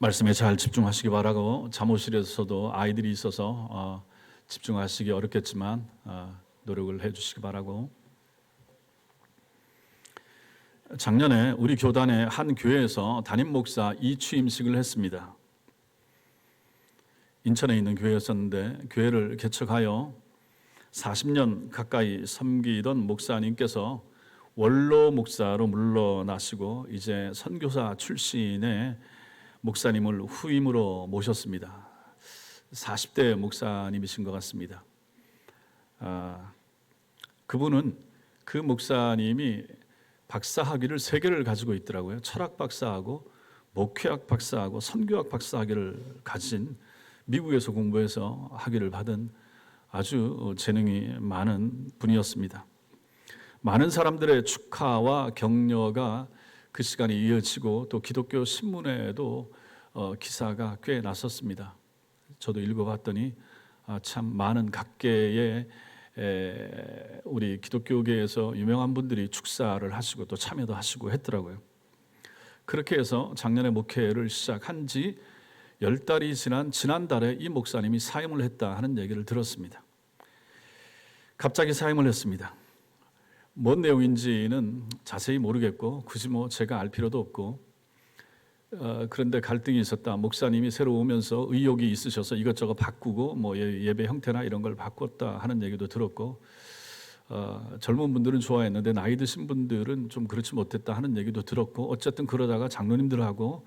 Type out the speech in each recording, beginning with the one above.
말씀에 잘 집중하시기 바라고, 잠옷실에서도 아이들이 있어서 집중하시기 어렵겠지만 노력을 해주시기 바라고. 작년에 우리 교단의 한 교회에서 담임 목사 이취임식을 했습니다. 인천에 있는 교회였었는데 교회를 개척하여 40년 가까이 섬기던 목사님께서 원로 목사로 물러나시고 이제 선교사 출신의 목사님을 후임으로 모셨습니다. 40대 목사님이신 것 같습니다. 그분은 그 목사님이 박사학위를 3개를 가지고 있더라고요. 철학 박사하고 목회학 박사하고 선교학 박사학위를 가진, 미국에서 공부해서 학위를 받은 아주 재능이 많은 분이었습니다. 많은 사람들의 축하와 격려가 그 시간에 이어지고 또 기독교 신문에도 기사가 꽤 났었습니다. 저도 읽어봤더니 참 많은 각계의 우리 기독교계에서 유명한 분들이 축사를 하시고 또 참여도 하시고 했더라고요. 그렇게 해서 작년에 목회를 시작한 지 10달이 지난 지난달에 이 목사님이 사임을 했다 하는 얘기를 들었습니다. 갑자기 사임을 했습니다. 뭔 내용인지는 자세히 모르겠고 굳이 제가 알 필요도 없고, 그런데 갈등이 있었다. 목사님이 새로 오면서 의욕이 있으셔서 이것저것 바꾸고 예배 형태나 이런 걸 바꿨다 하는 얘기도 들었고, 젊은 분들은 좋아했는데 나이 드신 분들은 좀 그렇지 못했다 하는 얘기도 들었고, 어쨌든 그러다가 장로님들하고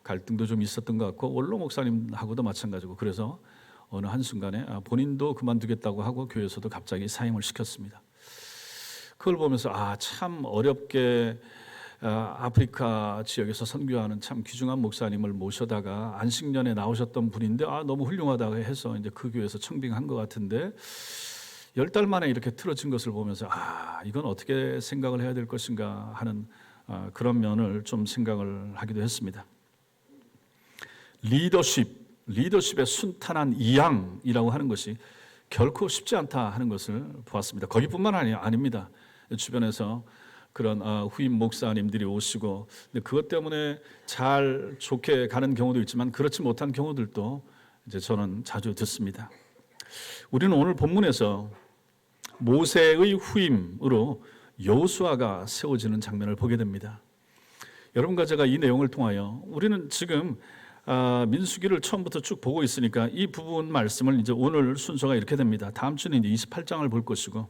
갈등도 좀 있었던 것 같고 원로 목사님하고도 마찬가지고, 그래서 어느 한순간에 본인도 그만두겠다고 하고 교회에서도 갑자기 사임을 시켰습니다. 그걸 보면서 참 어렵게 아프리카 지역에서 선교하는 참 귀중한 목사님을 모셔다가 안식년에 나오셨던 분인데 너무 훌륭하다고 해서 이제 그 교회에서 청빙한 것 같은데 10달 만에 이렇게 틀어진 것을 보면서 이건 어떻게 생각을 해야 될 것인가 하는 그런 면을 좀 생각을 하기도 했습니다. 리더십의 순탄한 이양이라고 하는 것이 결코 쉽지 않다 하는 것을 보았습니다. 거기뿐만 아닙니다. 주변에서 그런 후임 목사님들이 오시고, 그것 때문에 잘 좋게 가는 경우도 있지만 그렇지 못한 경우들도 이제 저는 자주 듣습니다. 우리는 오늘 본문에서 모세의 후임으로 여호수아가 세워지는 장면을 보게 됩니다. 여러분과 제가 이 내용을 통하여 우리는 지금 민수기를 처음부터 쭉 보고 있으니까 이 부분 말씀을 이제 오늘 순서가 이렇게 됩니다. 다음 주는 이제 28장을 볼 것이고,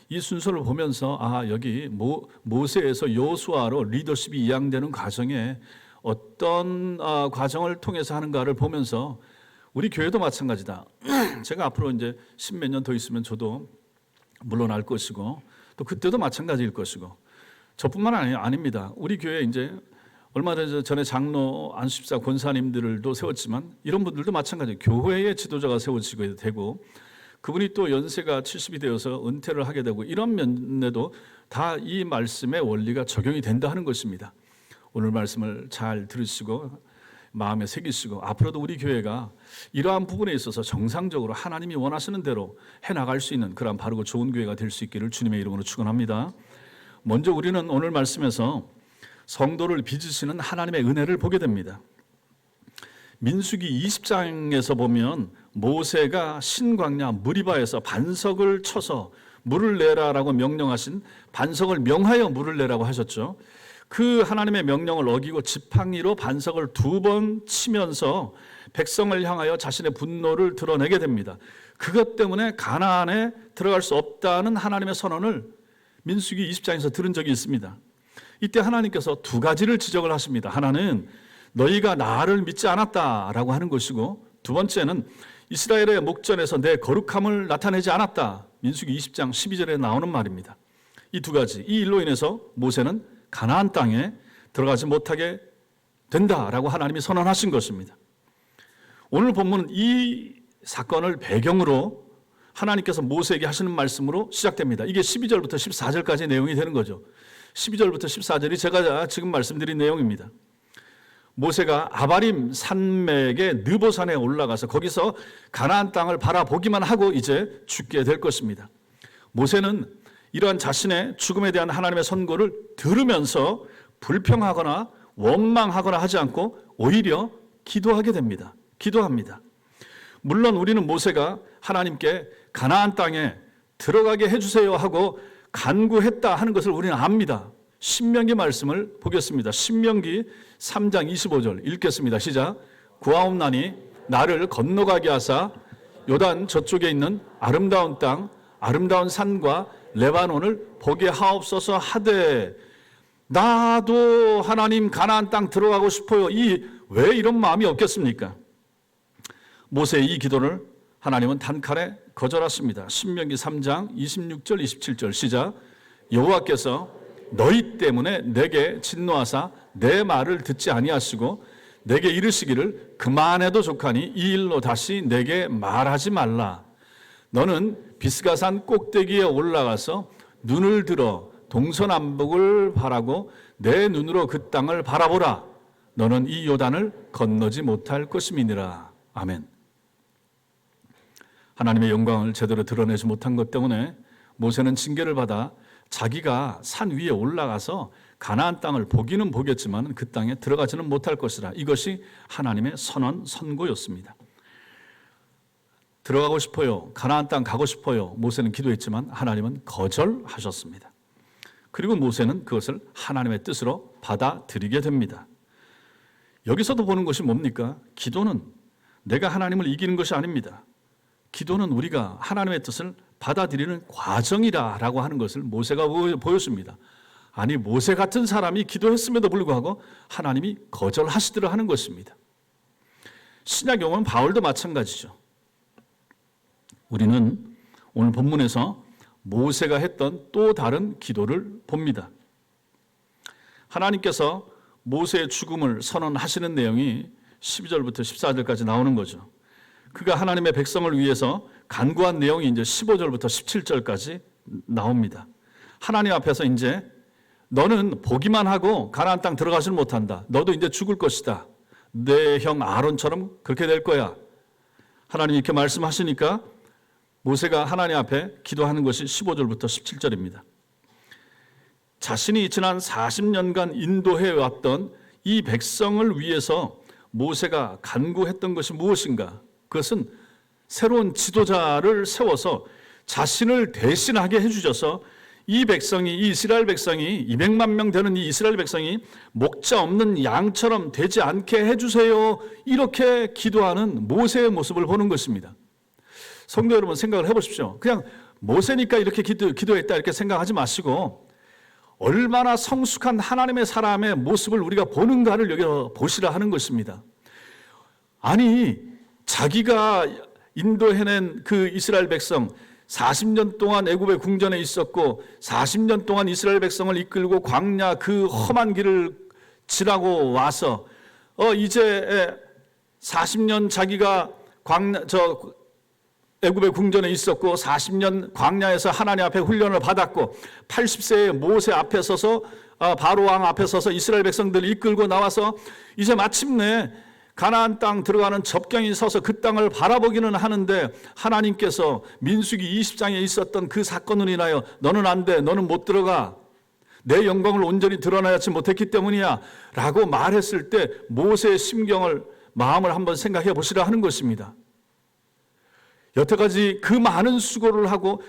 이 순서를 보면서 여기 모세에서 여호수아로 리더십이 이양되는 과정에 어떤 과정을 통해서 하는가를 보면서 우리 교회도 마찬가지다. 제가 앞으로 이제 10몇 년 더 있으면 저도 물러날 것이고 또 그때도 마찬가지일 것이고, 저뿐만 아닙니다. 우리 교회 이제 얼마 전에 장로 안수집사 권사님들도 세웠지만 이런 분들도 마찬가지예요. 교회의 지도자가 세워지게 되고 그분이 또 연세가 70이 되어서 은퇴를 하게 되고, 이런 면에도 다 이 말씀의 원리가 적용이 된다 하는 것입니다. 오늘 말씀을 잘 들으시고 마음에 새기시고 앞으로도 우리 교회가 이러한 부분에 있어서 정상적으로 하나님이 원하시는 대로 해나갈 수 있는 그런 바르고 좋은 교회가 될 수 있기를 주님의 이름으로 축원합니다. 먼저 우리는 오늘 말씀에서 성도를 빚으시는 하나님의 은혜를 보게 됩니다. 민수기 20장에서 보면 모세가 신광야 무리바에서 반석을 쳐서 물을 내라라고 명령하신, 반석을 명하여 물을 내라고 하셨죠. 그 하나님의 명령을 어기고 지팡이로 반석을 2번 치면서 백성을 향하여 자신의 분노를 드러내게 됩니다. 그것 때문에 가나안에 들어갈 수 없다는 하나님의 선언을 민수기 20장에서 들은 적이 있습니다. 이때 하나님께서 2가지를 지적을 하십니다. 하나는 너희가 나를 믿지 않았다라고 하는 것이고, 두 번째는 이스라엘의 목전에서 내 거룩함을 나타내지 않았다. 민수기 20장 12절에 나오는 말입니다. 이 2가지, 이 일로 인해서 모세는 가나안 땅에 들어가지 못하게 된다라고 하나님이 선언하신 것입니다. 오늘 본문은 이 사건을 배경으로 하나님께서 모세에게 하시는 말씀으로 시작됩니다. 이게 12절부터 14절까지 내용이 되는 거죠. 12절부터 14절이 제가 지금 말씀드린 내용입니다. 모세가 아바림 산맥의 느보산에 올라가서 거기서 가나안 땅을 바라보기만 하고 이제 죽게 될 것입니다. 모세는 이러한 자신의 죽음에 대한 하나님의 선고를 들으면서 불평하거나 원망하거나 하지 않고 오히려 기도하게 됩니다. 기도합니다. 물론 우리는 모세가 하나님께 가나안 땅에 들어가게 해주세요 하고 간구했다 하는 것을 우리는 압니다. 신명기 말씀을 보겠습니다. 신명기 3장 25절 읽겠습니다. 시작. 구하옵나니 나를 건너가게 하사 요단 저쪽에 있는 아름다운 땅, 아름다운 산과 레바논을 보게 하옵소서 하되, 나도 하나님 가나안 땅 들어가고 싶어요. 왜 이런 마음이 없겠습니까? 모세의 이 기도를 하나님은 단칼에 거절하십니다. 신명기 3장 26절 27절 시작. 여호와께서 너희 때문에 내게 진노하사 내 말을 듣지 아니하시고 내게 이르시기를 그만해도 족하니 이 일로 다시 내게 말하지 말라. 너는 비스가산 꼭대기에 올라가서 눈을 들어 동서남북을 바라고 내 눈으로 그 땅을 바라보라. 너는 이 요단을 건너지 못할 것임이니라. 아멘. 하나님의 영광을 제대로 드러내지 못한 것 때문에 모세는 징계를 받아 자기가 산 위에 올라가서 가나안 땅을 보기는 보겠지만 그 땅에 들어가지는 못할 것이라. 이것이 하나님의 선고였습니다. 들어가고 싶어요. 가나안 땅 가고 싶어요. 모세는 기도했지만 하나님은 거절하셨습니다. 그리고 모세는 그것을 하나님의 뜻으로 받아들이게 됩니다. 여기서도 보는 것이 뭡니까? 기도는 내가 하나님을 이기는 것이 아닙니다. 기도는 우리가 하나님의 뜻을 받아들이는 과정이라고 하는 것을 모세가 보여줍니다. 아니, 모세 같은 사람이 기도했음에도 불구하고 하나님이 거절하시더라 하는 것입니다. 신약에 보면 바울도 마찬가지죠. 우리는 오늘 본문에서 모세가 했던 또 다른 기도를 봅니다. 하나님께서 모세의 죽음을 선언하시는 내용이 12절부터 14절까지 나오는 거죠. 그가 하나님의 백성을 위해서 간구한 내용이 이제 15절부터 17절까지 나옵니다. 하나님 앞에서 이제 너는 보기만 하고 가나안 땅 들어가지는 못한다. 너도 이제 죽을 것이다. 내 형 아론처럼 그렇게 될 거야. 하나님 이렇게 말씀하시니까 모세가 하나님 앞에 기도하는 것이 15절부터 17절입니다. 자신이 지난 40년간 인도해 왔던 이 백성을 위해서 모세가 간구했던 것이 무엇인가? 그것은 새로운 지도자를 세워서 자신을 대신하게 해주셔서 이 백성이, 이 이스라엘 백성이 200만 명 되는 이 이스라엘 백성이 목자 없는 양처럼 되지 않게 해주세요. 이렇게 기도하는 모세의 모습을 보는 것입니다. 성도 여러분, 생각을 해보십시오. 그냥 모세니까 이렇게 기도했다 이렇게 생각하지 마시고 얼마나 성숙한 하나님의 사람의 모습을 우리가 보는가를 여기 보시라 하는 것입니다. 아니, 자기가 인도해낸 그 이스라엘 백성 40년 동안 애굽의 궁전에 있었고 40년 동안 이스라엘 백성을 이끌고 광야 그 험한 길을 지나고 와서 이제 40년 자기가 애굽의 궁전에 있었고 40년 광야에서 하나님 앞에 훈련을 받았고 80세의 모세 앞에 서서 바로 왕 앞에 서서 이스라엘 백성들을 이끌고 나와서 이제 마침내 가나안 땅 들어가는 접경이 서서 그 땅을 바라보기는 하는데 하나님께서 민수기 20장에 있었던 그 사건으로 인하여 너는 안 돼, 너는 못 들어가, 내 영광을 온전히 드러내지 못했기 때문이야 라고 말했을 때 모세의 마음을 한번 생각해 보시라 하는 것입니다. 여태까지 그 많은 수고를 하고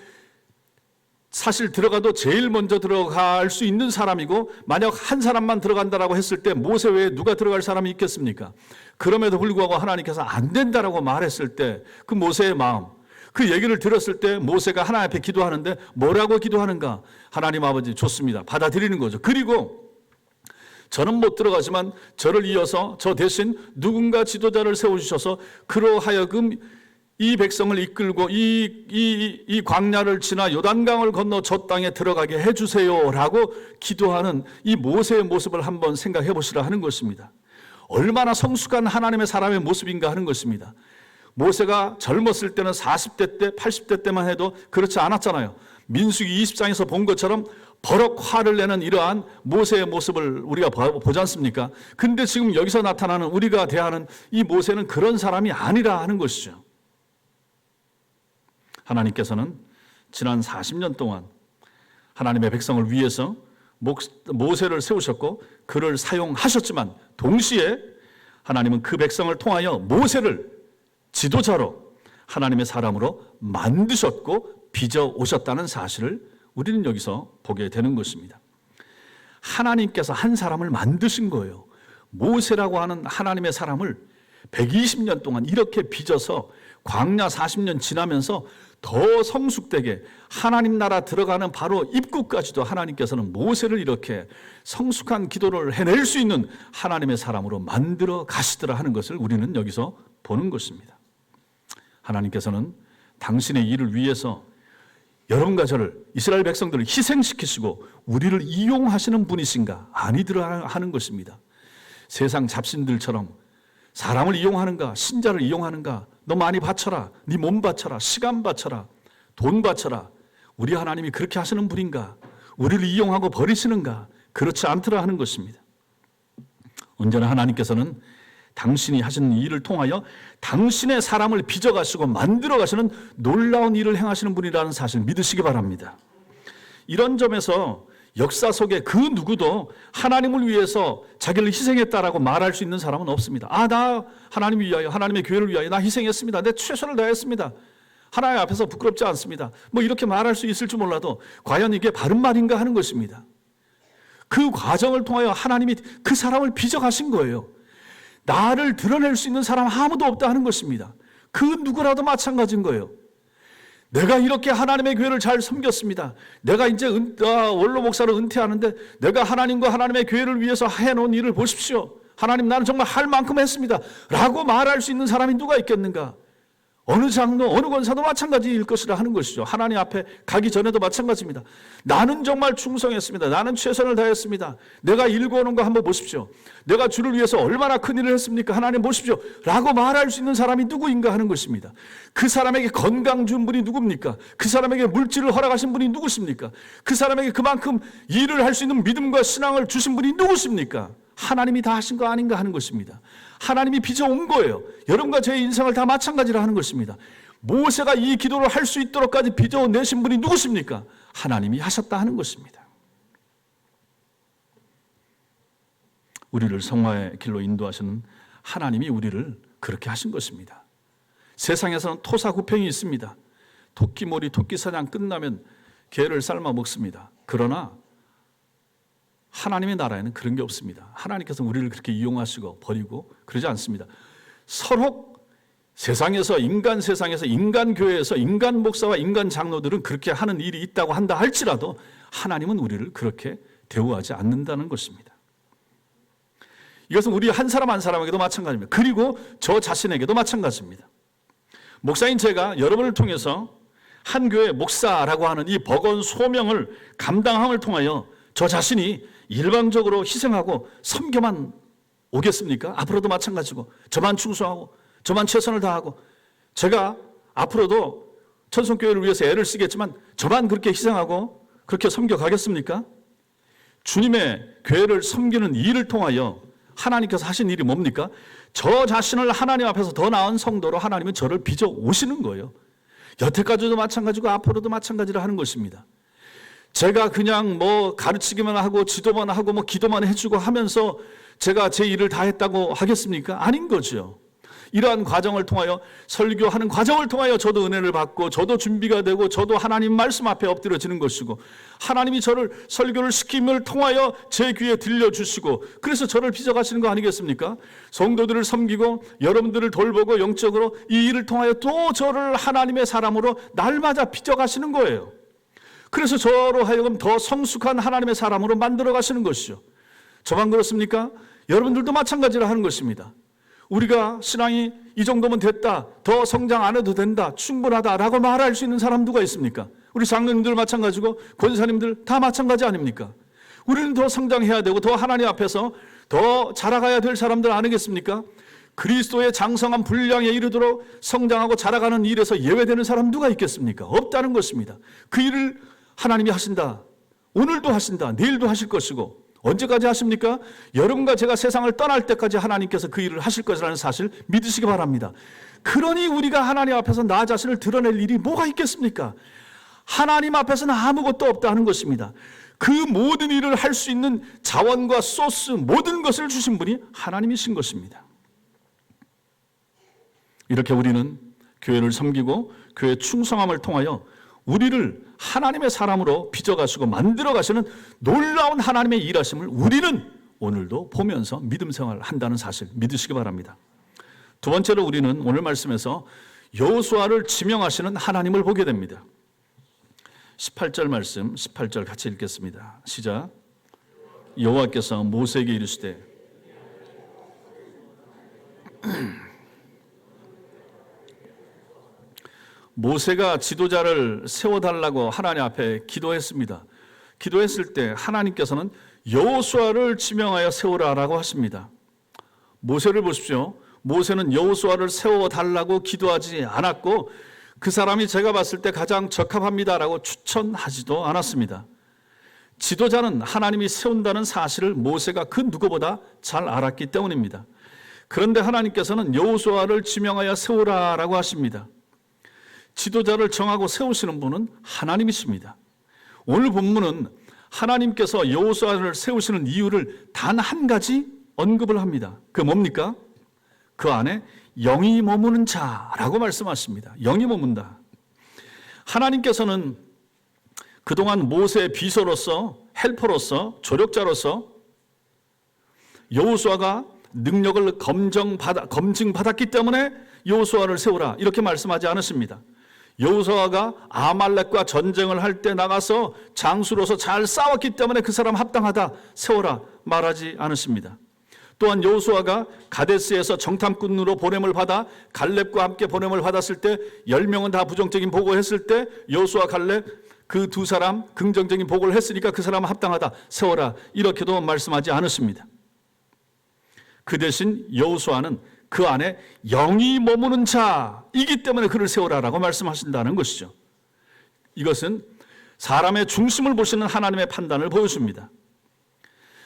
사실 들어가도 제일 먼저 들어갈 수 있는 사람이고 만약 한 사람만 들어간다라고 했을 때 모세 외에 누가 들어갈 사람이 있겠습니까? 그럼에도 불구하고 하나님께서 안 된다라고 말했을 때 그 모세의 마음, 그 얘기를 들었을 때 모세가 하나님 앞에 기도하는데 뭐라고 기도하는가? 하나님 아버지 좋습니다. 받아들이는 거죠. 그리고 저는 못 들어가지만 저를 이어서 저 대신 누군가 지도자를 세워주셔서 그로 하여금 이 백성을 이끌고 이 광야를 지나 요단강을 건너 저 땅에 들어가게 해주세요 라고 기도하는 이 모세의 모습을 한번 생각해 보시라 하는 것입니다. 얼마나 성숙한 하나님의 사람의 모습인가 하는 것입니다. 모세가 젊었을 때는 40대 때 80대 때만 해도 그렇지 않았잖아요. 민수기 20장에서 본 것처럼 버럭 화를 내는 이러한 모세의 모습을 우리가 보지 않습니까? 근데 지금 여기서 나타나는 우리가 대하는 이 모세는 그런 사람이 아니라 하는 것이죠. 하나님께서는 지난 40년 동안 하나님의 백성을 위해서 모세를 세우셨고 그를 사용하셨지만 동시에 하나님은 그 백성을 통하여 모세를 지도자로 하나님의 사람으로 만드셨고 빚어 오셨다는 사실을 우리는 여기서 보게 되는 것입니다. 하나님께서 한 사람을 만드신 거예요. 모세라고 하는 하나님의 사람을 120년 동안 이렇게 빚어서 광야 40년 지나면서 더 성숙되게 하나님 나라 들어가는 바로 입구까지도 하나님께서는 모세를 이렇게 성숙한 기도를 해낼 수 있는 하나님의 사람으로 만들어 가시더라 하는 것을 우리는 여기서 보는 것입니다. 하나님께서는 당신의 일을 위해서 여러분과 저를, 이스라엘 백성들을 희생시키시고 우리를 이용하시는 분이신가? 아니더라 하는 것입니다. 세상 잡신들처럼 사람을 이용하는가, 신자를 이용하는가, 너 많이 바쳐라, 네 몸 바쳐라, 시간 바쳐라, 돈 바쳐라, 우리 하나님이 그렇게 하시는 분인가? 우리를 이용하고 버리시는가? 그렇지 않더라 하는 것입니다. 언제나 하나님께서는 당신이 하시는 일을 통하여 당신의 사람을 빚어가시고 만들어가시는 놀라운 일을 행하시는 분이라는 사실 믿으시기 바랍니다. 이런 점에서 역사 속에 그 누구도 하나님을 위해서 자기를 희생했다라고 말할 수 있는 사람은 없습니다. 나 하나님을 위하여, 하나님의 교회를 위하여 나 희생했습니다. 내 최선을 다했습니다. 하나님 앞에서 부끄럽지 않습니다. 이렇게 말할 수 있을지 몰라도 과연 이게 바른 말인가 하는 것입니다. 그 과정을 통하여 하나님이 그 사람을 빚어가신 거예요. 나를 드러낼 수 있는 사람 아무도 없다 하는 것입니다. 그 누구라도 마찬가지인 거예요. 내가 이렇게 하나님의 교회를 잘 섬겼습니다. 내가 이제 원로 목사로 은퇴하는데 내가 하나님과 하나님의 교회를 위해서 해놓은 일을 보십시오. 하나님 나는 정말 할 만큼 했습니다. 라고 말할 수 있는 사람이 누가 있겠는가? 어느 장로, 어느 권사도 마찬가지일 것이라 하는 것이죠. 하나님 앞에 가기 전에도 마찬가지입니다. 나는 정말 충성했습니다. 나는 최선을 다했습니다. 내가 일궈오는 거 한번 보십시오. 내가 주를 위해서 얼마나 큰 일을 했습니까? 하나님 보십시오. 라고 말할 수 있는 사람이 누구인가 하는 것입니다. 그 사람에게 건강 준 분이 누굽니까? 그 사람에게 물질을 허락하신 분이 누구십니까? 그 사람에게 그만큼 일을 할 수 있는 믿음과 신앙을 주신 분이 누구십니까? 하나님이 다 하신 거 아닌가 하는 것입니다. 하나님이 빚어온 거예요. 여러분과 제 인생을 다 마찬가지라 하는 것입니다. 모세가 이 기도를 할 수 있도록까지 빚어내신 분이 누구십니까? 하나님이 하셨다 하는 것입니다. 우리를 성화의 길로 인도하시는 하나님이 우리를 그렇게 하신 것입니다. 세상에서는 토사구팽이 있습니다. 토끼몰이 토끼 사냥 끝나면 개를 삶아 먹습니다. 그러나 하나님의 나라에는 그런 게 없습니다. 하나님께서 우리를 그렇게 이용하시고 버리고 그러지 않습니다. 서로 세상에서 인간 교회에서 인간 목사와 인간 장로들은 그렇게 하는 일이 있다고 한다 할지라도 하나님은 우리를 그렇게 대우하지 않는다는 것입니다. 이것은 우리 한 사람 한 사람에게도 마찬가지입니다. 그리고 저 자신에게도 마찬가지입니다. 목사인 제가 여러분을 통해서 한 교회 목사라고 하는 이 버거운 소명을 감당함을 통하여 저 자신이 일방적으로 희생하고 섬겨만 오겠습니까? 앞으로도 마찬가지고 저만 충성하고 저만 최선을 다하고 제가 앞으로도 천성교회를 위해서 애를 쓰겠지만 저만 그렇게 희생하고 그렇게 섬겨가겠습니까? 주님의 교회를 섬기는 일을 통하여 하나님께서 하신 일이 뭡니까? 저 자신을 하나님 앞에서 더 나은 성도로 하나님은 저를 빚어 오시는 거예요. 여태까지도 마찬가지고 앞으로도 마찬가지라 하는 것입니다. 제가 그냥 가르치기만 하고 지도만 하고 기도만 해주고 하면서 제가 제 일을 다 했다고 하겠습니까? 아닌 거죠. 이러한 과정을 통하여 설교하는 과정을 통하여 저도 은혜를 받고 저도 준비가 되고 저도 하나님 말씀 앞에 엎드려지는 것이고 하나님이 저를 설교를 시킴을 통하여 제 귀에 들려주시고 그래서 저를 빚어가시는 거 아니겠습니까? 성도들을 섬기고 여러분들을 돌보고 영적으로 이 일을 통하여 또 저를 하나님의 사람으로 날마다 빚어가시는 거예요. 그래서 저로 하여금 더 성숙한 하나님의 사람으로 만들어 가시는 것이죠. 저만 그렇습니까? 여러분들도 마찬가지라 하는 것입니다. 우리가 신앙이 이 정도면 됐다, 더 성장 안 해도 된다, 충분하다라고 말할 수 있는 사람 누가 있습니까? 우리 장로님들 마찬가지고 권사님들 다 마찬가지 아닙니까? 우리는 더 성장해야 되고 더 하나님 앞에서 더 자라가야 될 사람들 아니겠습니까? 그리스도의 장성한 분량에 이르도록 성장하고 자라가는 일에서 예외되는 사람 누가 있겠습니까? 없다는 것입니다. 그 일을 하나님이 하신다. 오늘도 하신다. 내일도 하실 것이고 언제까지 하십니까? 여러분과 제가 세상을 떠날 때까지 하나님께서 그 일을 하실 것이라는 사실 믿으시기 바랍니다. 그러니 우리가 하나님 앞에서 나 자신을 드러낼 일이 뭐가 있겠습니까? 하나님 앞에서는 아무것도 없다 하는 것입니다. 그 모든 일을 할 수 있는 자원과 소스 모든 것을 주신 분이 하나님이신 것입니다. 이렇게 우리는 교회를 섬기고 교회 충성함을 통하여 우리를 하나님의 사람으로 빚어가시고 만들어가시는 놀라운 하나님의 일하심을 우리는 오늘도 보면서 믿음 생활을 한다는 사실 믿으시기 바랍니다. 두 번째로 우리는 오늘 말씀에서 여호수아를 지명하시는 하나님을 보게 됩니다. 18절 말씀, 18절 같이 읽겠습니다. 시작. 여호와께서 모세에게 이르시되 모세가 지도자를 세워달라고 하나님 앞에 기도했습니다. 기도했을 때 하나님께서는 여호수아를 지명하여 세우라라고 하십니다. 모세를 보십시오. 모세는 여호수아를 세워달라고 기도하지 않았고 그 사람이 제가 봤을 때 가장 적합합니다라고 추천하지도 않았습니다. 지도자는 하나님이 세운다는 사실을 모세가 그 누구보다 잘 알았기 때문입니다. 그런데 하나님께서는 여호수아를 지명하여 세우라라고 하십니다. 지도자를 정하고 세우시는 분은 하나님이십니다. 오늘 본문은 하나님께서 여호수아를 세우시는 이유를 단 한 가지 언급을 합니다. 그 뭡니까? 그 안에 영이 머무는 자라고 말씀하십니다. 영이 머문다. 하나님께서는 그동안 모세의 비서로서 헬퍼로서 조력자로서 여호수아가 능력을 검증받았기 때문에 여호수아를 세우라 이렇게 말씀하지 않으십니다. 여호수아가 아말렉과 전쟁을 할 때 나가서 장수로서 잘 싸웠기 때문에 그 사람 합당하다 세워라 말하지 않으십니다. 또한 여호수아가 가데스에서 정탐꾼으로 보냄을 받아 갈렙과 함께 보냄을 받았을 때 10명은 다 부정적인 보고했을 때 여호수아 갈렙 그 두 사람 긍정적인 보고를 했으니까 그 사람은 합당하다 세워라 이렇게도 말씀하지 않으십니다. 그 대신 여호수아는 그 안에 영이 머무는 자이기 때문에 그를 세우라라고 말씀하신다는 것이죠. 이것은 사람의 중심을 보시는 하나님의 판단을 보여줍니다.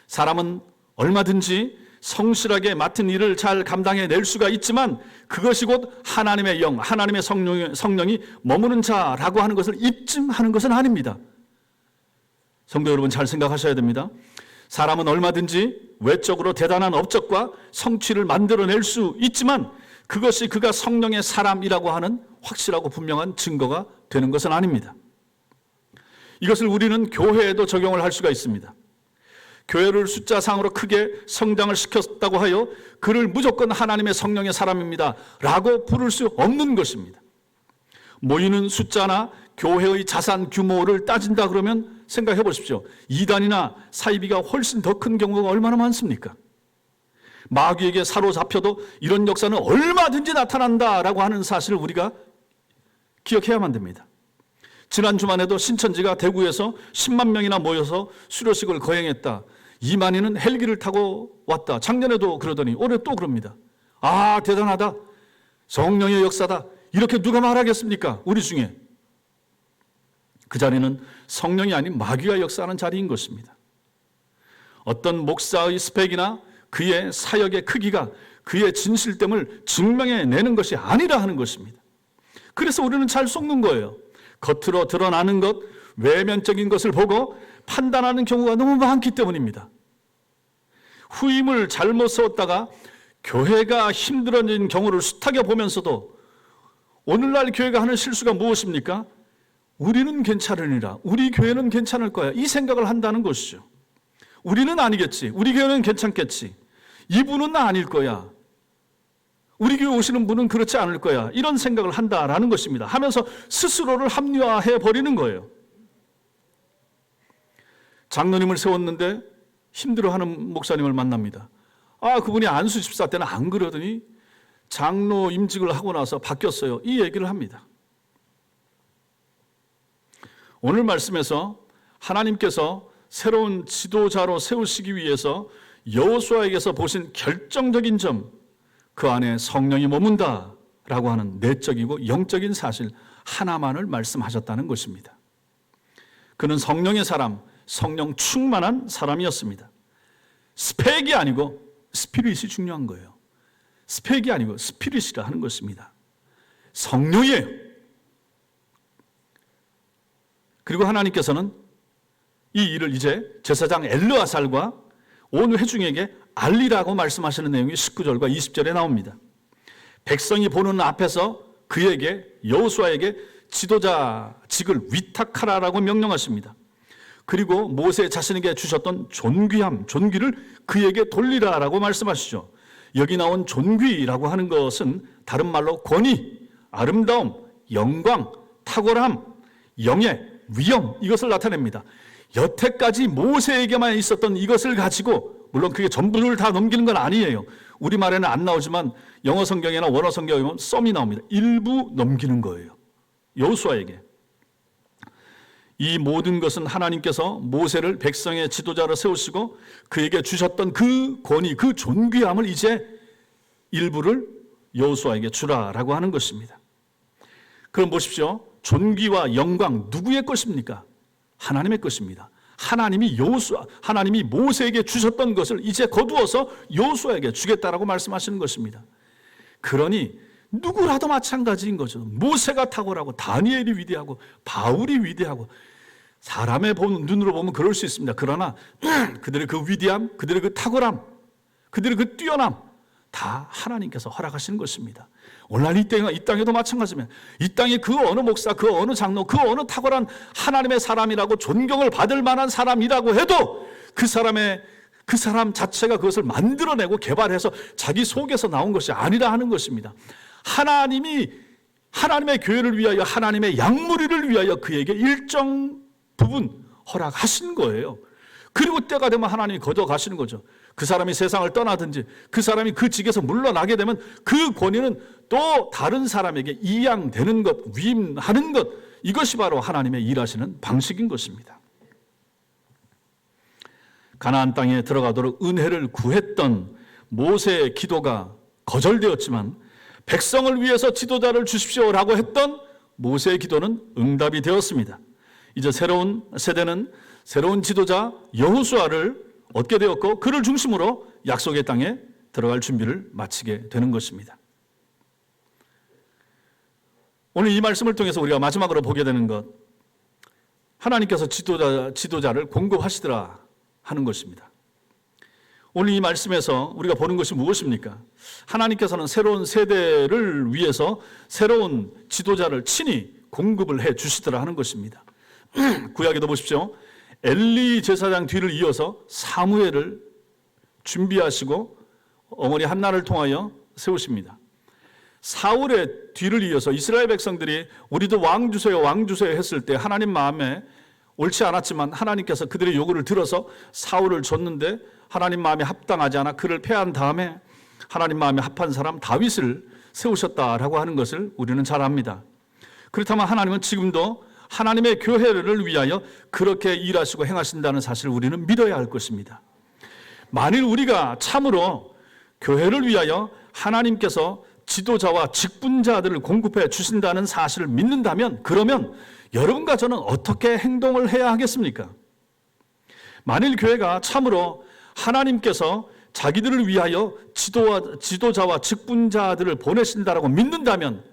사람은 얼마든지 성실하게 맡은 일을 잘 감당해낼 수가 있지만 그것이 곧 하나님의 영, 하나님의 성령이 머무는 자라고 하는 것을 입증하는 것은 아닙니다. 성도 여러분 잘 생각하셔야 됩니다. 사람은 얼마든지 외적으로 대단한 업적과 성취를 만들어낼 수 있지만 그것이 그가 성령의 사람이라고 하는 확실하고 분명한 증거가 되는 것은 아닙니다. 이것을 우리는 교회에도 적용을 할 수가 있습니다. 교회를 숫자상으로 크게 성장을 시켰다고 하여 그를 무조건 하나님의 성령의 사람입니다 라고 부를 수 없는 것입니다. 모이는 숫자나 교회의 자산 규모를 따진다 그러면 생각해 보십시오. 이단이나 사이비가 훨씬 더 큰 경우가 얼마나 많습니까? 마귀에게 사로잡혀도 이런 역사는 얼마든지 나타난다라고 하는 사실을 우리가 기억해야만 됩니다. 지난 주말에도 신천지가 대구에서 10만 명이나 모여서 수료식을 거행했다. 이만희는 헬기를 타고 왔다. 작년에도 그러더니 올해 또 그럽니다. 아, 대단하다. 성령의 역사다. 이렇게 누가 말하겠습니까? 우리 중에. 그 자리는 성령이 아닌 마귀가 역사하는 자리인 것입니다. 어떤 목사의 스펙이나 그의 사역의 크기가 그의 진실됨을 증명해내는 것이 아니라 하는 것입니다. 그래서 우리는 잘 속는 거예요. 겉으로 드러나는 것, 외면적인 것을 보고 판단하는 경우가 너무 많기 때문입니다. 후임을 잘못 세웠다가 교회가 힘들어진 경우를 숱하게 보면서도 오늘날 교회가 하는 실수가 무엇입니까? 우리는 괜찮으리라. 우리 교회는 괜찮을 거야. 이 생각을 한다는 것이죠. 우리는 아니겠지. 우리 교회는 괜찮겠지. 이분은 아닐 거야. 우리 교회 오시는 분은 그렇지 않을 거야. 이런 생각을 한다라는 것입니다. 하면서 스스로를 합리화해 버리는 거예요. 장로님을 세웠는데 힘들어하는 목사님을 만납니다. 아, 그분이 안수 집사 때는 안 그러더니 장로 임직을 하고 나서 바뀌었어요. 이 얘기를 합니다. 오늘 말씀에서 하나님께서 새로운 지도자로 세우시기 위해서 여호수아에게서 보신 결정적인 점, 그 안에 성령이 머문다라고 하는 내적이고 영적인 사실 하나만을 말씀하셨다는 것입니다. 그는 성령의 사람, 성령 충만한 사람이었습니다. 스펙이 아니고 스피릿이 중요한 거예요. 스펙이 아니고 스피릿이라 하는 것입니다. 성령이에요. 그리고 하나님께서는 이 일을 이제 제사장 엘르아살과 온 회중에게 알리라고 말씀하시는 내용이 19절과 20절에 나옵니다. 백성이 보는 앞에서 그에게, 여호수아에게 지도자직을 위탁하라라고 명령하십니다. 그리고 모세 자신에게 주셨던 존귀를 그에게 돌리라라고 말씀하시죠. 여기 나온 존귀라고 하는 것은 다른 말로 권위, 아름다움, 영광, 탁월함, 영예, 위엄, 이것을 나타냅니다. 여태까지 모세에게만 있었던 이것을 가지고, 물론 그게 전부를 다 넘기는 건 아니에요. 우리말에는 안 나오지만 영어 성경이나 원어 성경에 보면 썸이 나옵니다. 일부 넘기는 거예요. 여호수아에게. 이 모든 것은 하나님께서 모세를 백성의 지도자로 세우시고 그에게 주셨던 그 권위, 그 존귀함을 이제 일부를 여호수아에게 주라라고 하는 것입니다. 그럼 보십시오. 존귀와 영광 누구의 것입니까? 하나님의 것입니다. 하나님이 모세에게 주셨던 것을 이제 거두어서 여호수아에게 주겠다라고 말씀하시는 것입니다. 그러니 누구라도 마찬가지인 거죠. 모세가 탁월하고 다니엘이 위대하고 바울이 위대하고 사람의 눈으로 보면 그럴 수 있습니다. 그러나 그들의 그 위대함, 그들의 그 탁월함, 그들의 그 뛰어남 다 하나님께서 허락하시는 것입니다. 오늘날 이 땅에도 마찬가지입니다. 이 땅에 그 어느 목사, 그 어느 장로, 그 어느 탁월한 하나님의 사람이라고 존경을 받을 만한 사람이라고 해도 그 사람 자체가 그것을 만들어내고 개발해서 자기 속에서 나온 것이 아니라 하는 것입니다. 하나님의 교회를 위하여, 하나님의 양무리를 위하여 그에게 일정 부분 허락하신 거예요. 그리고 때가 되면 하나님이 거둬가시는 거죠. 그 사람이 세상을 떠나든지 그 사람이 그 직에서 물러나게 되면 그 권위는 또 다른 사람에게 이양되는 것, 위임하는 것, 이것이 바로 하나님의 일하시는 방식인 것입니다. 가나안 땅에 들어가도록 은혜를 구했던 모세의 기도가 거절되었지만 백성을 위해서 지도자를 주십시오라고 했던 모세의 기도는 응답이 되었습니다. 이제 새로운 세대는 새로운 지도자 여호수아를 얻게 되었고 그를 중심으로 약속의 땅에 들어갈 준비를 마치게 되는 것입니다. 오늘 이 말씀을 통해서 우리가 마지막으로 보게 되는 것, 하나님께서 지도자를 공급하시더라 하는 것입니다. 오늘 이 말씀에서 우리가 보는 것이 무엇입니까? 하나님께서는 새로운 세대를 위해서 새로운 지도자를 친히 공급을 해 주시더라 하는 것입니다. 구약에도 보십시오. 엘리 제사장 뒤를 이어서 사무엘을 준비하시고 어머니 한나를 통하여 세우십니다. 사울의 뒤를 이어서 이스라엘 백성들이 우리도 왕 주세요, 왕 주세요 했을 때 하나님 마음에 옳지 않았지만 하나님께서 그들의 요구를 들어서 사울을 줬는데 하나님 마음에 합당하지 않아 그를 패한 다음에 하나님 마음에 합한 사람 다윗을 세우셨다라고 하는 것을 우리는 잘 압니다. 그렇다면 하나님은 지금도 하나님의 교회를 위하여 그렇게 일하시고 행하신다는 사실을 우리는 믿어야 할 것입니다. 만일 우리가 참으로 교회를 위하여 하나님께서 지도자와 직분자들을 공급해 주신다는 사실을 믿는다면 그러면 여러분과 저는 어떻게 행동을 해야 하겠습니까? 만일 교회가 참으로 하나님께서 자기들을 위하여 지도자와 직분자들을 보내신다라고 믿는다면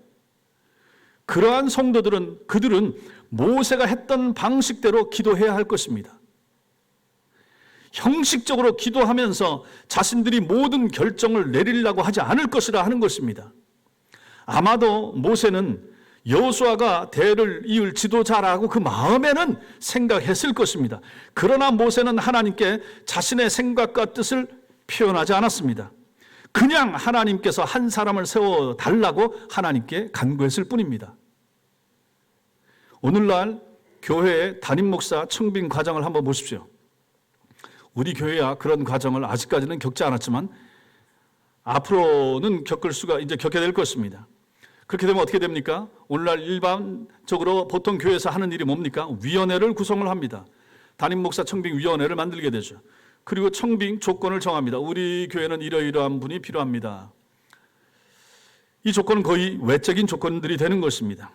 그러한 그들은 모세가 했던 방식대로 기도해야 할 것입니다. 형식적으로 기도하면서 자신들이 모든 결정을 내리려고 하지 않을 것이라 하는 것입니다. 아마도 모세는 여호수아가 대를 이을 지도자라고 그 마음에는 생각했을 것입니다. 그러나 모세는 하나님께 자신의 생각과 뜻을 표현하지 않았습니다. 그냥 하나님께서 한 사람을 세워달라고 하나님께 간구했을 뿐입니다. 오늘날 교회의 담임 목사 청빙 과정을 한번 보십시오. 우리 교회야 그런 과정을 아직까지는 겪지 않았지만 앞으로는 겪게 될 것입니다. 그렇게 되면 어떻게 됩니까? 오늘날 일반적으로 보통 교회에서 하는 일이 뭡니까? 위원회를 구성을 합니다. 담임 목사 청빙 위원회를 만들게 되죠. 그리고 청빙 조건을 정합니다. 우리 교회는 이러이러한 분이 필요합니다. 이 조건은 거의 외적인 조건들이 되는 것입니다.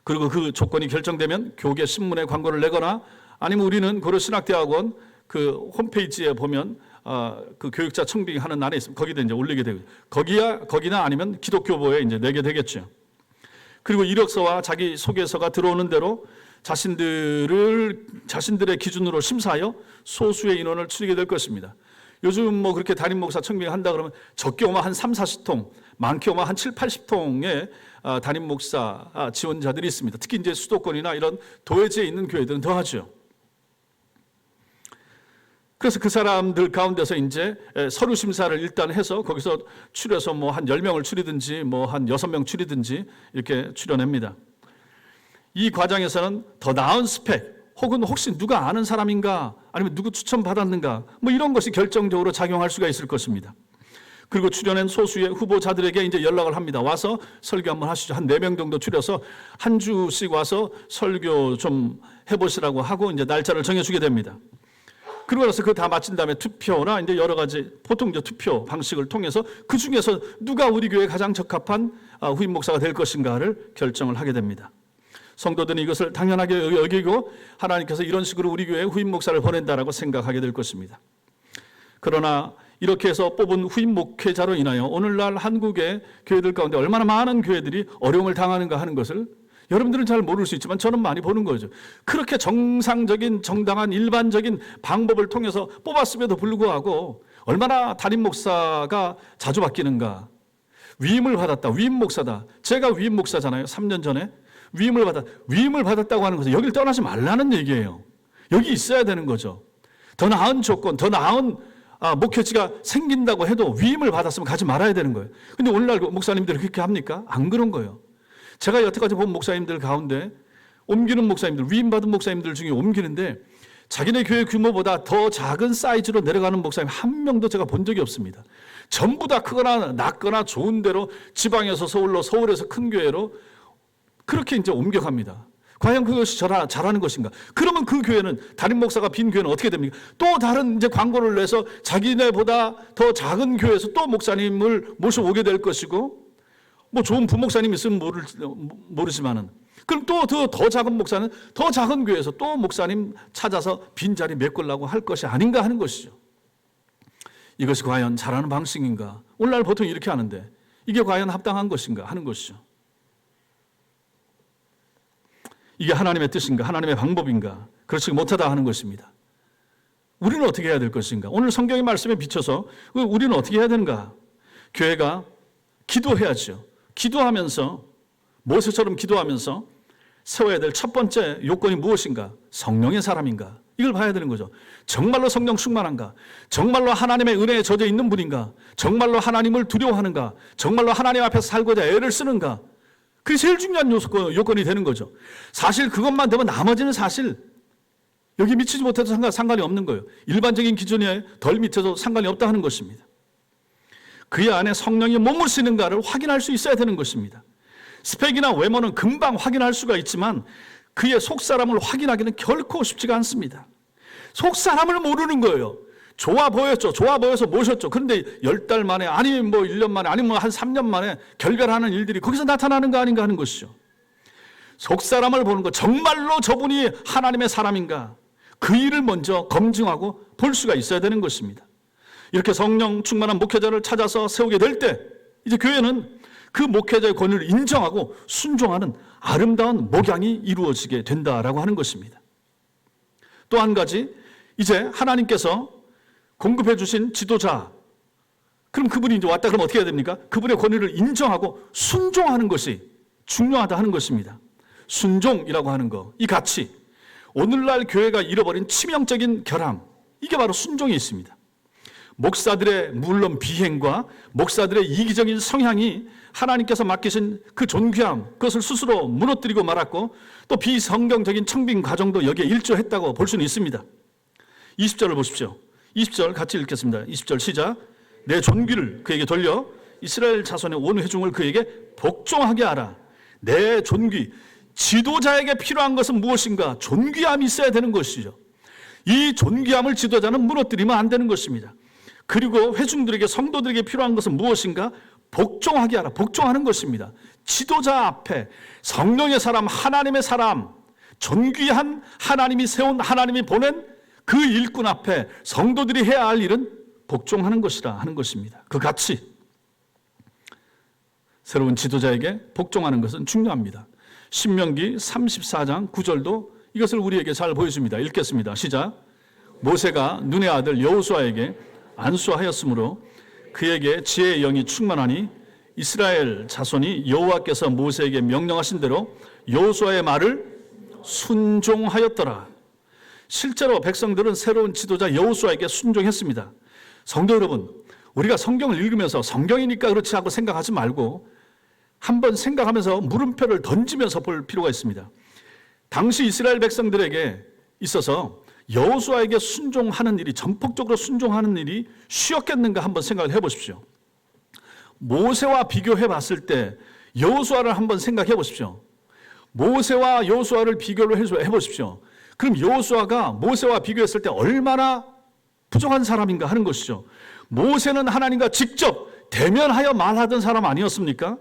그리고 그 조건이 결정되면 교계 신문에 광고를 내거나 아니면 우리는 고려신학대학원 그 홈페이지에 보면 그 교육자 청빙하는 날에 있으면 거기다 이제 올리게 되고 거기나 아니면 기독교보에 이제 내게 되겠죠. 그리고 이력서와 자기 소개서가 들어오는 대로 자신들의 기준으로 심사하여 소수의 인원을 추리게 될 것입니다. 요즘 뭐 그렇게 담임 목사 청빙한다 그러면 적게 오면 한 3, 40통, 많게 오면 한 7, 80통의 담임 목사 지원자들이 있습니다. 특히 이제 수도권이나 이런 도회지에 있는 교회들은 더 하죠. 그래서 그 사람들 가운데서 이제 서류 심사를 일단 해서 거기서 추려서 뭐 한 10명을 추리든지 뭐 한 6명 추리든지 이렇게 추려냅니다. 이 과정에서는 더 나은 스펙 혹은 혹시 누가 아는 사람인가 아니면 누구 추천받았는가 뭐 이런 것이 결정적으로 작용할 수가 있을 것입니다. 그리고 추려낸 소수의 후보자들에게 이제 연락을 합니다. 와서 설교 한번 하시죠. 한 4명 정도 추려서 한 주씩 와서 설교 좀 해보시라고 하고 이제 날짜를 정해주게 됩니다. 그러고 나서 그거 다 마친 다음에 투표나 이제 여러 가지 보통 이제 투표 방식을 통해서 그 중에서 누가 우리 교회에 가장 적합한 후임 목사가 될 것인가를 결정을 하게 됩니다. 성도들은 이것을 당연하게 여기고 하나님께서 이런 식으로 우리 교회에 후임 목사를 보낸다라고 생각하게 될 것입니다. 그러나 이렇게 해서 뽑은 후임 목회자로 인하여 오늘날 한국의 교회들 가운데 얼마나 많은 교회들이 어려움을 당하는가 하는 것을 여러분들은 잘 모를 수 있지만 저는 많이 보는 거죠. 그렇게 정상적인 정당한 일반적인 방법을 통해서 뽑았음에도 불구하고 얼마나 담임 목사가 자주 바뀌는가. 위임을 받았다. 위임 목사다. 제가 위임 목사잖아요. 3년 전에 위임을 받았다고 하는 것은 여기를 떠나지 말라는 얘기예요. 여기 있어야 되는 거죠. 더 나은 조건, 더 나은 목회지가 생긴다고 해도 위임을 받았으면 가지 말아야 되는 거예요. 근데 오늘날 목사님들이 그렇게 합니까? 안 그런 거예요. 제가 여태까지 본 목사님들 가운데 옮기는 목사님들, 위임받은 목사님들 중에 옮기는데 자기네 교회 규모보다 더 작은 사이즈로 내려가는 목사님 한 명도 제가 본 적이 없습니다. 전부 다 크거나 낮거나 좋은 데로 지방에서 서울로, 서울에서 큰 교회로 그렇게 이제 옮겨갑니다. 과연 그것이 잘하는 것인가? 그러면 그 교회는 담임 목사가 빈 교회는 어떻게 됩니까? 또 다른 이제 광고를 내서 자기네보다 더 작은 교회에서 또 목사님을 모셔오게 될 것이고 뭐 좋은 부목사님 있으면 모르지만은 그럼 또 더 작은 목사는 더 작은 교회에서 또 목사님 찾아서 빈자리 메꾸려고 할 것이 아닌가 하는 것이죠. 이것이 과연 잘하는 방식인가? 오늘날 보통 이렇게 하는데 이게 과연 합당한 것인가 하는 것이죠. 이게 하나님의 뜻인가? 하나님의 방법인가? 그렇지 못하다 하는 것입니다. 우리는 어떻게 해야 될 것인가? 오늘 성경의 말씀에 비춰서 우리는 어떻게 해야 되는가? 교회가 기도해야죠. 기도하면서 모세처럼 기도하면서 세워야 될 첫 번째 요건이 무엇인가? 성령의 사람인가? 이걸 봐야 되는 거죠. 정말로 성령 충만한가? 정말로 하나님의 은혜에 젖어 있는 분인가? 정말로 하나님을 두려워하는가? 정말로 하나님 앞에서 살고자 애를 쓰는가? 그게 제일 중요한 요건이 되는 거죠. 사실 그것만 되면 나머지는 사실 여기 미치지 못해도 상관이 없는 거예요. 일반적인 기준에 덜 밑에도 상관이 없다 하는 것입니다. 그의 안에 성령이 머무르시는가를 확인할 수 있어야 되는 것입니다. 스펙이나 외모는 금방 확인할 수가 있지만 그의 속사람을 확인하기는 결코 쉽지가 않습니다. 속사람을 모르는 거예요. 좋아 보였죠. 좋아 보여서 모셨죠. 그런데 10달 만에 아니면 뭐 1년 만에 아니면 한 3년 만에 결별하는 일들이 거기서 나타나는 거 아닌가 하는 것이죠. 속사람을 보는 것, 정말로 저분이 하나님의 사람인가? 그 일을 먼저 검증하고 볼 수가 있어야 되는 것입니다. 이렇게 성령 충만한 목회자를 찾아서 세우게 될 때 이제 교회는 그 목회자의 권위를 인정하고 순종하는 아름다운 목양이 이루어지게 된다라고 하는 것입니다. 또 한 가지, 이제 하나님께서 공급해 주신 지도자, 그럼 그분이 이제 왔다 그러면 어떻게 해야 됩니까? 그분의 권위를 인정하고 순종하는 것이 중요하다 하는 것입니다. 순종이라고 하는 거, 이 가치, 오늘날 교회가 잃어버린 치명적인 결함, 이게 바로 순종이 있습니다. 목사들의 물론 비행과 목사들의 이기적인 성향이 하나님께서 맡기신 그 존귀함, 그것을 스스로 무너뜨리고 말았고 또 비성경적인 청빙 과정도 여기에 일조했다고 볼 수는 있습니다. 20절을 보십시오. 20절 같이 읽겠습니다. 20절 시작. 내 존귀를 그에게 돌려 이스라엘 자손의 온 회중을 그에게 복종하게 하라. 내 존귀, 지도자에게 필요한 것은 무엇인가? 존귀함이 있어야 되는 것이죠. 이 존귀함을 지도자는 무너뜨리면 안 되는 것입니다. 그리고 회중들에게, 성도들에게 필요한 것은 무엇인가? 복종하게 하라. 복종하는 것입니다. 지도자 앞에 성령의 사람, 하나님의 사람, 존귀한 하나님이 세운, 하나님이 보낸 그 일꾼 앞에 성도들이 해야 할 일은 복종하는 것이라 하는 것입니다. 그 가치, 새로운 지도자에게 복종하는 것은 중요합니다. 신명기 34장 9절도 이것을 우리에게 잘 보여줍니다. 읽겠습니다. 시작. 모세가 눈의 아들 여호수아에게 안수하였으므로 그에게 지혜의 영이 충만하니 이스라엘 자손이 여호와께서 모세에게 명령하신 대로 여호수아의 말을 순종하였더라. 실제로 백성들은 새로운 지도자 여호수아에게 순종했습니다. 성도 여러분, 우리가 성경을 읽으면서 성경이니까 그렇지 하고 생각하지 말고 한번 생각하면서 물음표를 던지면서 볼 필요가 있습니다. 당시 이스라엘 백성들에게 있어서 여호수아에게 순종하는 일이, 전폭적으로 순종하는 일이 쉬웠겠는가 한번 생각을 해보십시오. 모세와 비교해 봤을 때 여호수아를 한번 생각해 보십시오. 모세와 여호수아를 비교를 해보십시오. 그럼 여호수아가 모세와 비교했을 때 얼마나 부족한 사람인가 하는 것이죠. 모세는 하나님과 직접 대면하여 말하던 사람 아니었습니까?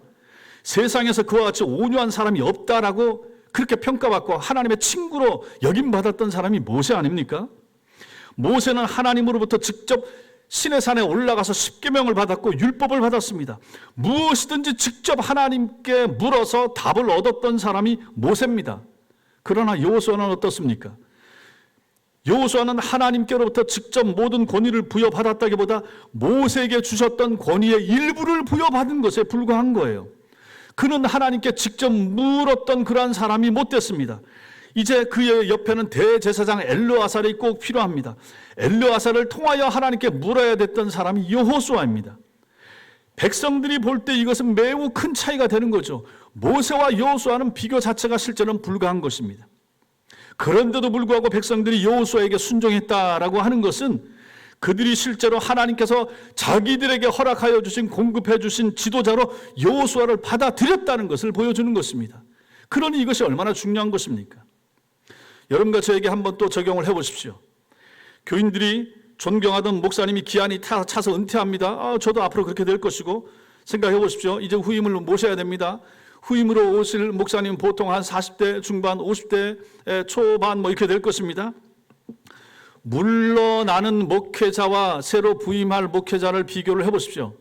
세상에서 그와 같이 온유한 사람이 없다라고 그렇게 평가받고 하나님의 친구로 여김받았던 사람이 모세 아닙니까? 모세는 하나님으로부터 직접 시내산에 올라가서 십계명을 받았고 율법을 받았습니다. 무엇이든지 직접 하나님께 물어서 답을 얻었던 사람이 모세입니다. 그러나 여호수아는 어떻습니까? 여호수아는 하나님께로부터 직접 모든 권위를 부여받았다기보다 모세에게 주셨던 권위의 일부를 부여받은 것에 불과한 거예요. 그는 하나님께 직접 물었던 그러한 사람이 못 됐습니다. 이제 그의 옆에는 대제사장 엘르아살이 꼭 필요합니다. 엘르아살을 통하여 하나님께 물어야 됐던 사람이 여호수아입니다. 백성들이 볼 때 이것은 매우 큰 차이가 되는 거죠. 모세와 여호수아는 비교 자체가 실제는 불가한 것입니다. 그런데도 불구하고 백성들이 여호수아에게 순종했다라고 하는 것은 그들이 실제로 하나님께서 자기들에게 허락하여 주신, 공급해 주신 지도자로 여호수아를 받아들였다는 것을 보여주는 것입니다. 그러니 이것이 얼마나 중요한 것입니까? 여러분과 저에게 한번 또 적용을 해보십시오. 교인들이 존경하던 목사님이 기한이 차서 은퇴합니다. 저도 앞으로 그렇게 될 것이고, 생각해 보십시오. 이제 후임을 모셔야 됩니다. 후임으로 오실 목사님은 보통 한 40대 중반, 50대 초반 이렇게 될 것입니다. 물러나는 목회자와 새로 부임할 목회자를 비교를 해보십시오.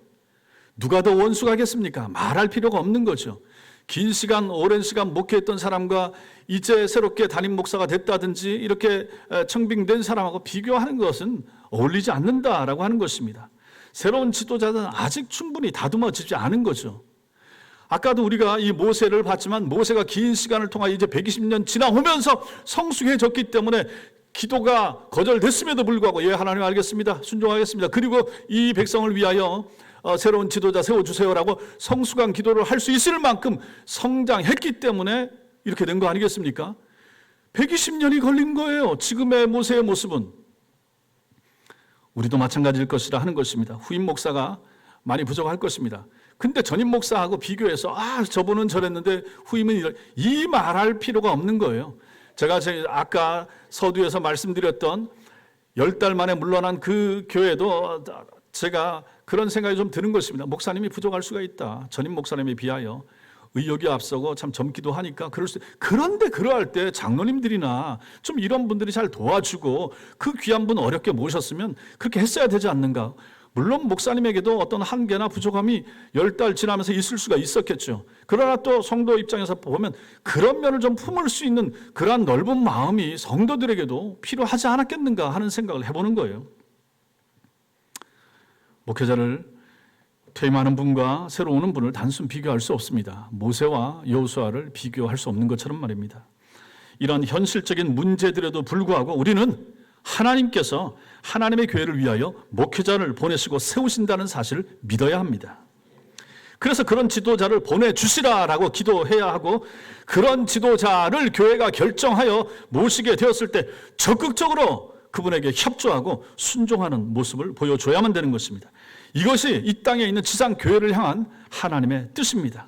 누가 더 원수가겠습니까? 말할 필요가 없는 거죠. 긴 시간, 오랜 시간 목회했던 사람과 이제 새롭게 담임 목사가 됐다든지 이렇게 청빙된 사람하고 비교하는 것은 어울리지 않는다라고 하는 것입니다. 새로운 지도자는 아직 충분히 다듬어지지 않은 거죠. 아까도 우리가 이 모세를 봤지만 모세가 긴 시간을 통하여 이제 120년 지나오면서 성숙해졌기 때문에 기도가 거절됐음에도 불구하고 예, 하나님 알겠습니다. 순종하겠습니다. 그리고 이 백성을 위하여 새로운 지도자 세워주세요라고 성숙한 기도를 할 수 있을 만큼 성장했기 때문에 이렇게 된 거 아니겠습니까? 120년이 걸린 거예요. 지금의 모세의 모습은. 우리도 마찬가지일 것이라 하는 것입니다. 후임 목사가 많이 부족할 것입니다. 근데 전임 목사하고 비교해서 저분은 저랬는데 후임은 이 말할 필요가 없는 거예요. 제가 아까 서두에서 말씀드렸던 10달 만에 물러난 그 교회도 제가 그런 생각이 좀 드는 것입니다. 목사님이 부족할 수가 있다. 전임 목사님에 비하여 의욕이 앞서고 참 젊기도 하니까 그럴 수. 그런데 그러할 때 장로님들이나 좀 이런 분들이 잘 도와주고 그 귀한 분 어렵게 모셨으면 그렇게 했어야 되지 않는가. 물론 목사님에게도 어떤 한계나 부족함이 10달 지나면서 있을 수가 있었겠죠. 그러나 또 성도 입장에서 보면 그런 면을 좀 품을 수 있는 그러한 넓은 마음이 성도들에게도 필요하지 않았겠는가 하는 생각을 해보는 거예요. 목회자를 퇴임하는 분과 새로 오는 분을 단순 비교할 수 없습니다. 모세와 여호수아를 비교할 수 없는 것처럼 말입니다. 이런 현실적인 문제들에도 불구하고 우리는 하나님께서 하나님의 교회를 위하여 목회자를 보내시고 세우신다는 사실을 믿어야 합니다. 그래서 그런 지도자를 보내주시라라고 기도해야 하고 그런 지도자를 교회가 결정하여 모시게 되었을 때 적극적으로 그분에게 협조하고 순종하는 모습을 보여줘야만 되는 것입니다. 이것이 이 땅에 있는 지상 교회를 향한 하나님의 뜻입니다.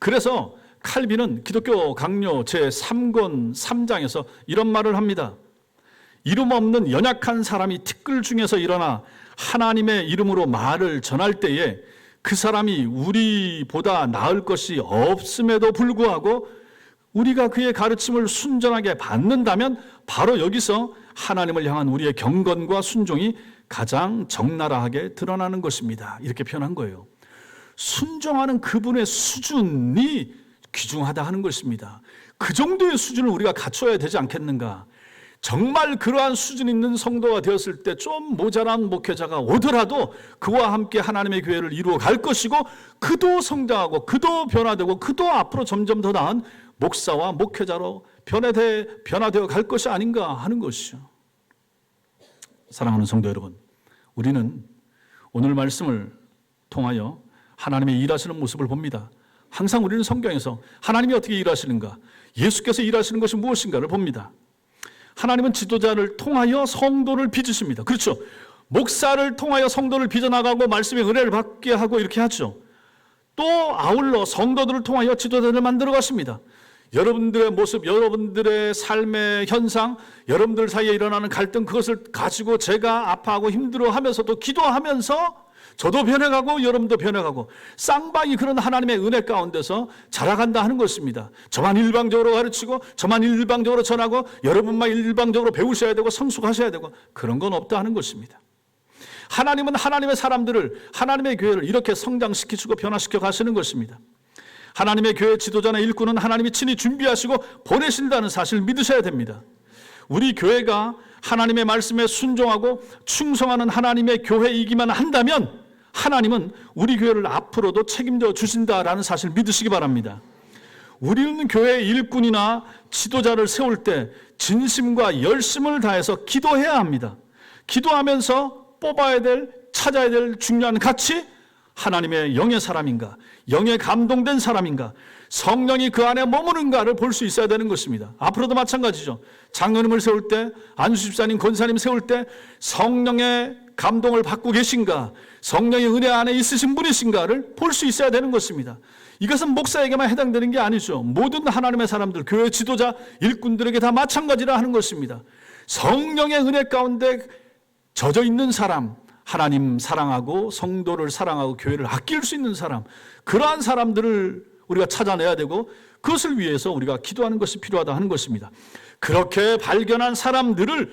그래서 칼빈은 기독교 강요 제3권 3장에서 이런 말을 합니다. 이름 없는 연약한 사람이 티끌 중에서 일어나 하나님의 이름으로 말을 전할 때에 그 사람이 우리보다 나을 것이 없음에도 불구하고 우리가 그의 가르침을 순전하게 받는다면 바로 여기서 하나님을 향한 우리의 경건과 순종이 가장 적나라하게 드러나는 것입니다. 이렇게 표현한 거예요. 순종하는 그분의 수준이 귀중하다 하는 것입니다. 그 정도의 수준을 우리가 갖춰야 되지 않겠는가. 정말 그러한 수준 있는 성도가 되었을 때 좀 모자란 목회자가 오더라도 그와 함께 하나님의 교회를 이루어 갈 것이고, 그도 성장하고 그도 변화되고 그도 앞으로 점점 더 나은 목사와 목회자로 변화되어 갈 것이 아닌가 하는 것이죠. 사랑하는 성도 여러분, 우리는 오늘 말씀을 통하여 하나님의 일하시는 모습을 봅니다. 항상 우리는 성경에서 하나님이 어떻게 일하시는가, 예수께서 일하시는 것이 무엇인가를 봅니다. 하나님은 지도자를 통하여 성도를 빚으십니다. 그렇죠. 목사를 통하여 성도를 빚어나가고 말씀의 은혜를 받게 하고 이렇게 하죠. 또 아울러 성도들을 통하여 지도자를 만들어 가십니다. 여러분들의 모습, 여러분들의 삶의 현상, 여러분들 사이에 일어나는 갈등, 그것을 가지고 제가 아파하고 힘들어하면서도 기도하면서 저도 변해가고 여러분도 변해가고 쌍방이 그런 하나님의 은혜 가운데서 자라간다 하는 것입니다. 저만 일방적으로 가르치고 저만 일방적으로 전하고 여러분만 일방적으로 배우셔야 되고 성숙하셔야 되고 그런 건 없다 하는 것입니다. 하나님은 하나님의 사람들을, 하나님의 교회를 이렇게 성장시키시고 변화시켜 가시는 것입니다. 하나님의 교회 지도자나 일꾼은 하나님이 친히 준비하시고 보내신다는 사실을 믿으셔야 됩니다. 우리 교회가 하나님의 말씀에 순종하고 충성하는 하나님의 교회이기만 한다면 하나님은 우리 교회를 앞으로도 책임져 주신다라는 사실을 믿으시기 바랍니다. 우리는 교회 일꾼이나 지도자를 세울 때 진심과 열심을 다해서 기도해야 합니다. 기도하면서 뽑아야 될, 찾아야 될 중요한 가치, 하나님의 영의 사람인가, 영에 감동된 사람인가, 성령이 그 안에 머무는가를 볼 수 있어야 되는 것입니다. 앞으로도 마찬가지죠. 장로님을 세울 때, 안수집사님, 권사님 세울 때 성령의 감동을 받고 계신가, 성령의 은혜 안에 있으신 분이신가를 볼 수 있어야 되는 것입니다. 이것은 목사에게만 해당되는 게 아니죠. 모든 하나님의 사람들, 교회 지도자, 일꾼들에게 다 마찬가지라 하는 것입니다. 성령의 은혜 가운데 젖어 있는 사람, 하나님 사랑하고 성도를 사랑하고 교회를 아낄 수 있는 사람, 그러한 사람들을 우리가 찾아내야 되고 그것을 위해서 우리가 기도하는 것이 필요하다 하는 것입니다. 그렇게 발견한 사람들을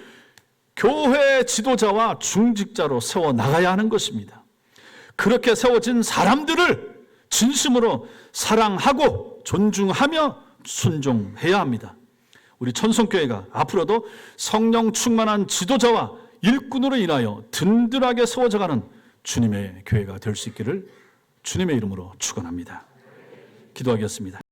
교회 지도자와 중직자로 세워나가야 하는 것입니다. 그렇게 세워진 사람들을 진심으로 사랑하고 존중하며 순종해야 합니다. 우리 천성교회가 앞으로도 성령 충만한 지도자와 일꾼으로 인하여 든든하게 세워져가는 주님의 교회가 될 수 있기를 주님의 이름으로 축원합니다. 기도하겠습니다.